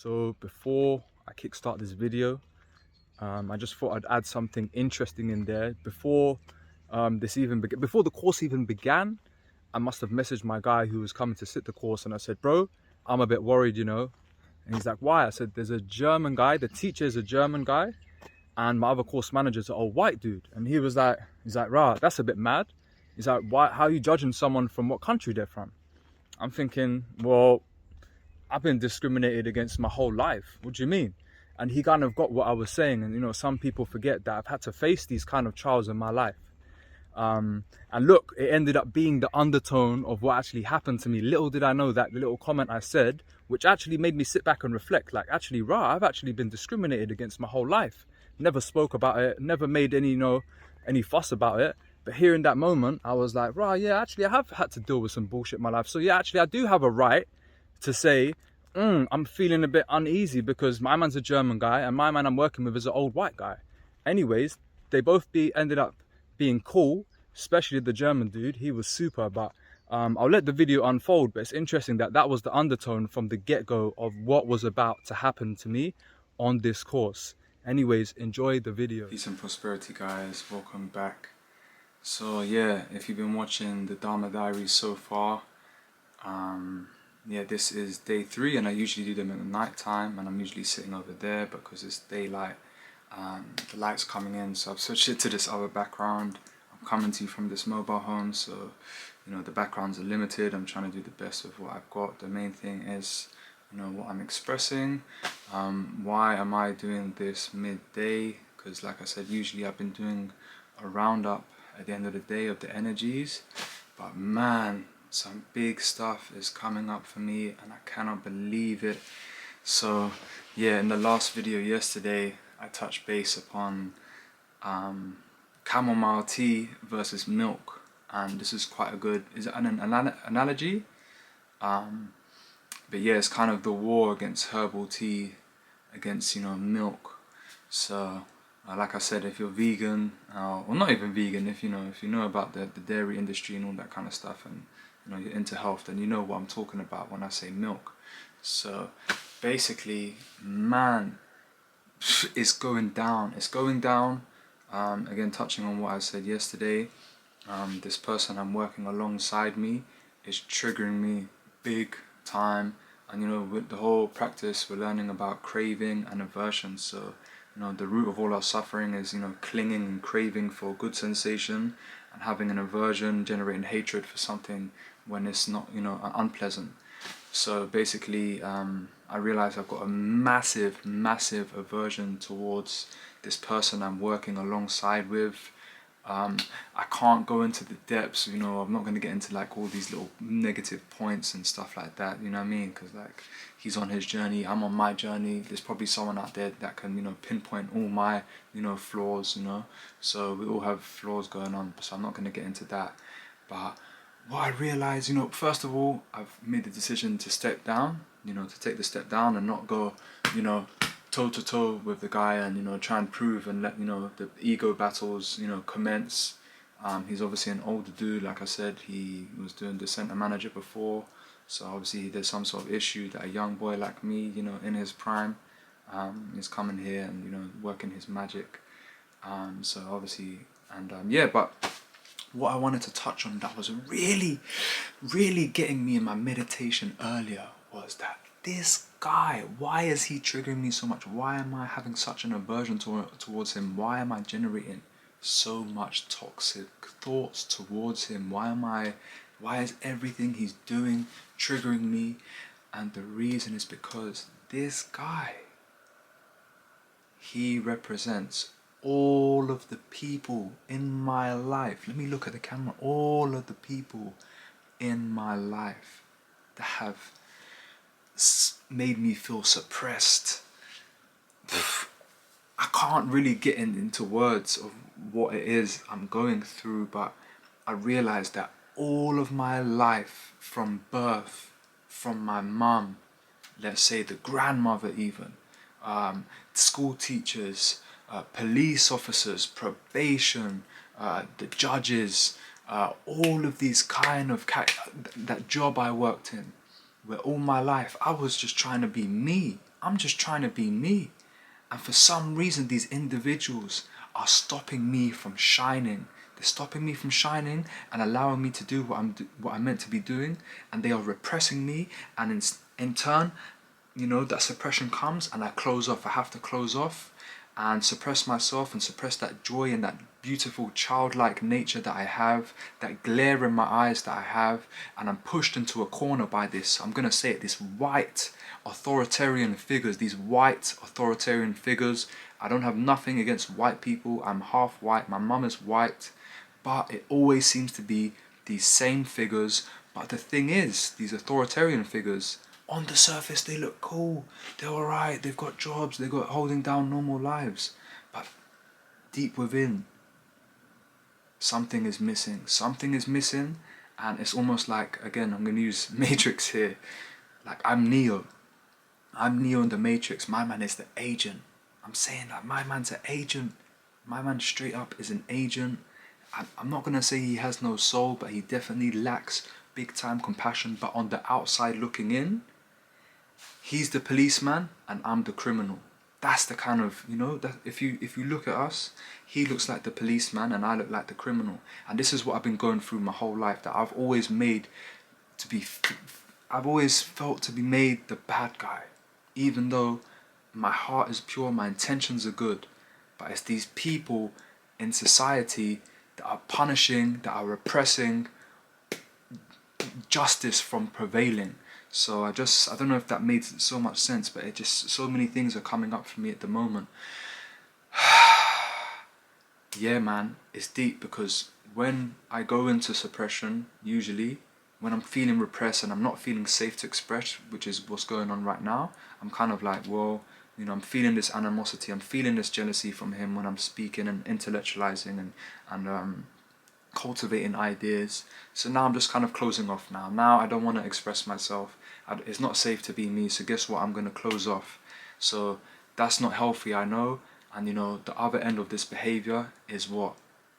So before I kickstart this video, I just thought I'd add something interesting in there. Before before the course even began, I must have messaged my guy who was coming to sit the course, and I said, "Bro, I'm a bit worried, you know." And he's like, "Why?" I said, "There's a German guy. The teacher is a German guy, and my other course manager's an old white dude." And he's like, "Rah, that's a bit mad." He's like, "Why? How are you judging someone from what country they're from?" I'm thinking, well, I've been discriminated against my whole life. What do you mean? And he kind of got what I was saying. And, you know, some people forget that I've had to face these kind of trials in my life. And look, it ended up being the undertone of what actually happened to me. Little did I know that the little comment I said, which actually made me sit back and reflect, like, actually, I've actually been discriminated against my whole life. Never spoke about it, never made any, any fuss about it. But here in that moment, I was like, yeah, actually, I have had to deal with some bullshit in my life. So yeah, actually, I do have a right to say, I'm feeling a bit uneasy because my man's a German guy and my man I'm working with is an old white guy. Anyways, they both ended up being cool, especially the German dude. He was super, but I'll let the video unfold. But it's interesting that that was the undertone from the get-go of what was about to happen to me on this course. Anyways, enjoy the video. Peace and prosperity, guys. Welcome back. So yeah, if you've been watching the Dharma Diaries so far, yeah, this is day 3, and I usually do them at night time, and I'm usually sitting over there because it's daylight. The light's coming in, so I've switched it to this other background. I'm coming to you from this mobile home, so you know the backgrounds are limited. I'm trying to do the best with what I've got. The main thing is, you know, what I'm expressing. Why am I doing this midday? Because like I said, usually I've been doing a roundup at the end of the day of the energies, but man, some big stuff is coming up for me and I cannot believe it. So yeah, in the last video yesterday I touched base upon chamomile tea versus milk, and this is quite a good, is it an analogy? But yeah, it's kind of the war against herbal tea against, you know, milk. So like I said, if you're vegan, well, not even vegan, if you know about the dairy industry and all that kind of stuff, and you know you're into health, then you know what I'm talking about when I say milk. So basically, man, it's going down. It's going down. Again, touching on what I said yesterday, this person I'm working alongside me is triggering me big time. And you know, with the whole practice, we're learning about craving and aversion. So you know, the root of all our suffering is, you know, clinging and craving for good sensation, and having an aversion, generating hatred for something when it's not, you know, unpleasant. So basically, I realize I've got a massive aversion towards this person I'm working alongside with. I can't go into the depths, you know, I'm not going to get into like all these little negative points and stuff like that, you know what I mean? Because like, he's on his journey, I'm on my journey. There's probably someone out there that can, you know, pinpoint all my, you know, flaws, you know. So we all have flaws going on, so I'm not going to get into that. But what I realized, you know, first of all, I've made the decision to step down, you know, to take the step down and not go, you know, toe to toe with the guy and, you know, try and prove and let, you know, the ego battles, you know, commence. He's obviously an older dude. Like I said, he was doing the center manager before, so obviously there's some sort of issue that a young boy like me, you know, in his prime, is coming here and, you know, working his magic. So obviously, and yeah, but what I wanted to touch on that was really getting me in my meditation earlier was that this guy, why is he triggering me so much? Why am I having such an aversion towards him? Why am I generating so much toxic thoughts towards him? Why is everything he's doing triggering me? And the reason is because this guy, he represents all of the people in my life. Let me look at the camera. All of the people in my life that have made me feel suppressed. I can't really get into words of what it is I'm going through, but I realized that all of my life, from birth, from my mum, let's say the grandmother even, school teachers, police officers, probation, the judges, all of these kind of that job I worked in, where all my life I was just trying to be me. I'm just trying to be me. And for some reason, these individuals are stopping me from shining. They're stopping me from shining and allowing me to do what I'm meant to be doing. And they are repressing me. And in turn, you know, that suppression comes and I close off. I have to close off and suppress myself and suppress that joy and that beautiful childlike nature that I have, that glare in my eyes that I have, and I'm pushed into a corner by this, I'm going to say it, this white authoritarian figures, these white authoritarian figures. I don't have nothing against white people. I'm half white, my mum is white, but it always seems to be these same figures. But the thing is, these authoritarian figures, on the surface they look cool, they're alright, they've got jobs, they've got holding down normal lives, but deep within, something is missing. Something is missing, and it's almost like, again, I'm going to use Matrix here, like I'm Neo in the Matrix. My man is the agent. I'm saying that my man's an agent. My man straight up is an agent. I'm not going to say he has no soul, but he definitely lacks big time compassion. But on the outside looking in, he's the policeman and I'm the criminal. That's the kind of, you know, that if you look at us, he looks like the policeman and I look like the criminal. And this is what I've been going through my whole life, that I've always felt to be made the bad guy, even though my heart is pure, my intentions are good. But it's these people in society that are punishing, that are repressing justice from prevailing. So I don't know if that made so much sense, but it just, so many things are coming up for me at the moment. Yeah, man, it's deep, because when I go into suppression, usually when I'm feeling repressed and I'm not feeling safe to express, which is what's going on right now, I'm kind of like, well, you know, I'm feeling this animosity, I'm feeling this jealousy from him when I'm speaking and intellectualizing and cultivating ideas. So now I'm just kind of closing off now. Now I don't want to express myself. It's not safe to be me, so guess what? I'm going to close off. So that's not healthy, I know. And you know, the other end of this behavior is what?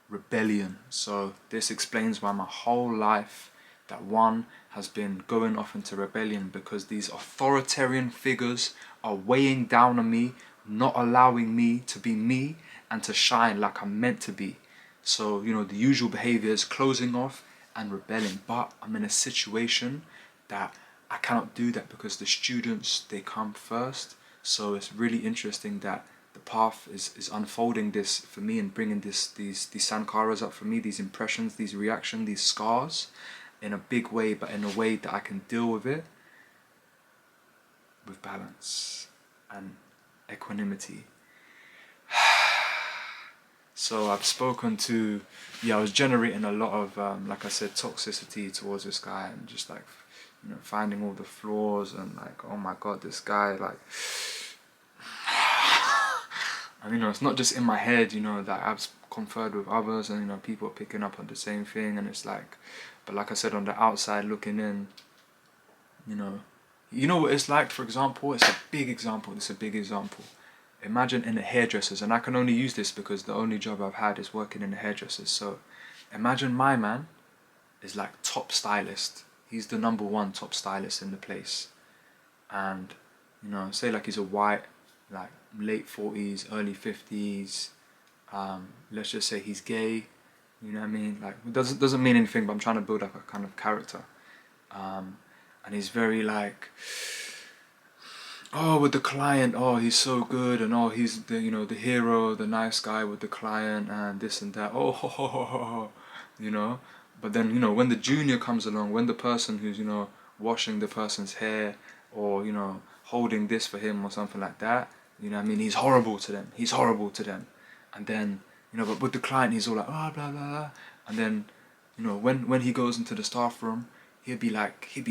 Rebellion. So this explains why my whole life, that one has been going off into rebellion, because these authoritarian figures are weighing down on me, not allowing me to be me and to shine like I'm meant to be. So, you know, the usual behavior is closing off and rebelling. But I'm in a situation that I cannot do that because the students, they come first. So it's really interesting that the path is unfolding this for me and bringing these sankharas up for me, these impressions, these reactions, these scars, in a big way, but in a way that I can deal with it with balance and equanimity. So I've spoken to, I was generating a lot of, like I said, toxicity towards this guy, and just like, you know, finding all the flaws and like, oh my God, this guy, like, and you know, it's not just in my head, you know, that I've conferred with others and, you know, people are picking up on the same thing, and it's like, but like I said, on the outside looking in, you know what it's like, for example, it's a big example, Imagine in the hairdressers, and I can only use this because the only job I've had is working in the hairdressers. So imagine my man is like top stylist. He's the #1 top stylist in the place. And, you know, say like he's a white, like late 40s, early 50s. Let's just say he's gay. You know what I mean? Like, it doesn't mean anything, but I'm trying to build up a kind of character. And he's very like, oh, with the client, oh, he's so good, and oh, he's the, you know, the hero, the nice guy with the client, and this and that, oh, ho, ho, ho, ho, you know. But then, you know, when the junior comes along, when the person who's, you know, washing the person's hair, or, you know, holding this for him or something like that, you know what I mean, he's horrible to them, and then, you know, but with the client, he's all like, oh, blah, blah, blah, and then, you know, when he goes into the staff room, he'd be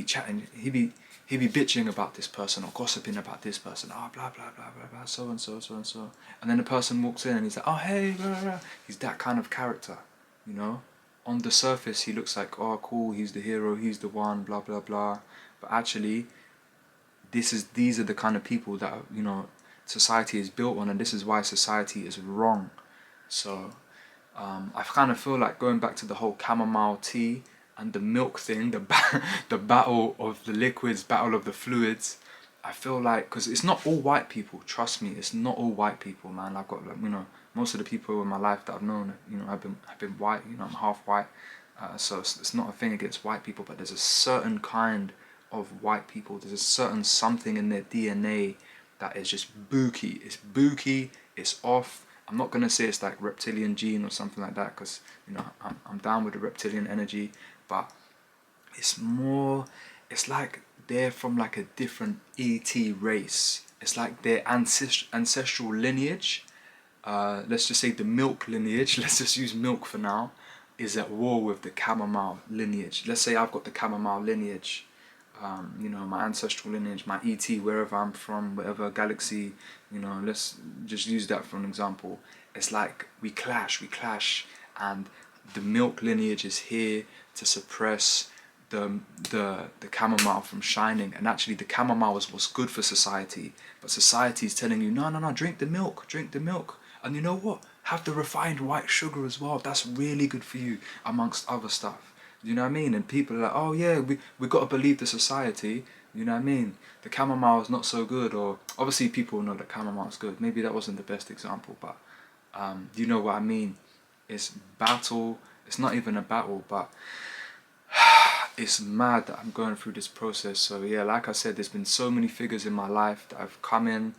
chatting, he'd be bitching about this person or gossiping about this person. Oh, blah, blah, blah, blah, blah, so and so, so and so. And then the person walks in and he's like, oh, hey, blah, blah, blah. He's that kind of character, you know? On the surface, he looks like, oh, cool, he's the hero, he's the one, blah, blah, blah. But actually, these are the kind of people that, you know, society is built on, and this is why society is wrong. So, I kind of feel like going back to the whole chamomile tea and the milk thing, the battle of the liquids, battle of the fluids, I feel like, because it's not all white people, trust me, it's not all white people, man. I've got, like, you know, most of the people in my life that I've known, you know, I've been white, you know, I'm half white, so it's not a thing against white people, but there's a certain kind of white people, there's a certain something in their DNA that is just booky, it's off. I'm not gonna say it's like reptilian gene or something like that, because, you know, I'm down with the reptilian energy, but it's more, it's like they're from like a different ET race. It's like their ancestral lineage, let's just say the milk lineage, let's just use milk for now, is at war with the chamomile lineage. Let's say I've got the chamomile lineage, you know, my ancestral lineage, my ET, wherever I'm from, whatever galaxy, you know, let's just use that for an example. It's like we clash, and the milk lineage is here to suppress the chamomile from shining, and actually the chamomile is what's good for society, but society is telling you, no, drink the milk, and you know what, have the refined white sugar as well, that's really good for you, amongst other stuff, you know what I mean? And people are like, oh yeah, we got to believe the society, you know what I mean? The chamomile is not so good, or obviously people know that chamomile is good, maybe that wasn't the best example, but you know what I mean? It's battle, it's not even a battle, but it's mad that I'm going through this process. So yeah, like I said, there's been so many figures in my life that have come in,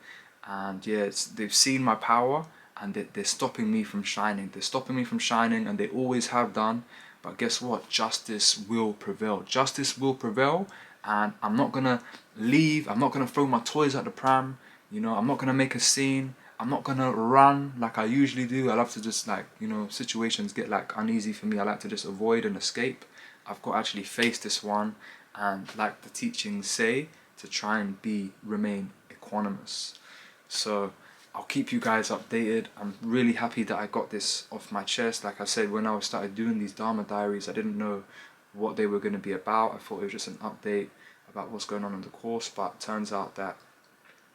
and yeah, they've seen my power, and they're stopping me from shining. They're stopping me from shining, and they always have done. But guess what? Justice will prevail. Justice will prevail, and I'm not gonna leave. I'm not gonna throw my toys at the pram. You know, I'm not gonna make a scene. I'm not gonna run like I usually do. I love to just, like, you know, situations get like uneasy for me, I like to just avoid and escape. I've got to actually face this one, and like the teachings say, to try and remain equanimous. So I'll keep you guys updated. I'm really happy that I got this off my chest. Like I said, when I started doing these Dharma diaries, I didn't know what they were going to be about. I thought it was just an update about what's going on in the course, but it turns out that,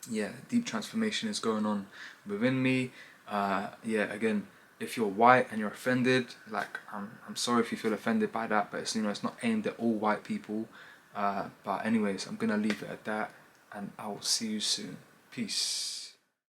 yeah, deep transformation is going on within me. Yeah, again, if you're white and you're offended, like, I'm sorry if you feel offended by that, but it's, you know, it's not aimed at all white people. But anyways, I'm gonna leave it at that, and I will see you soon. Peace.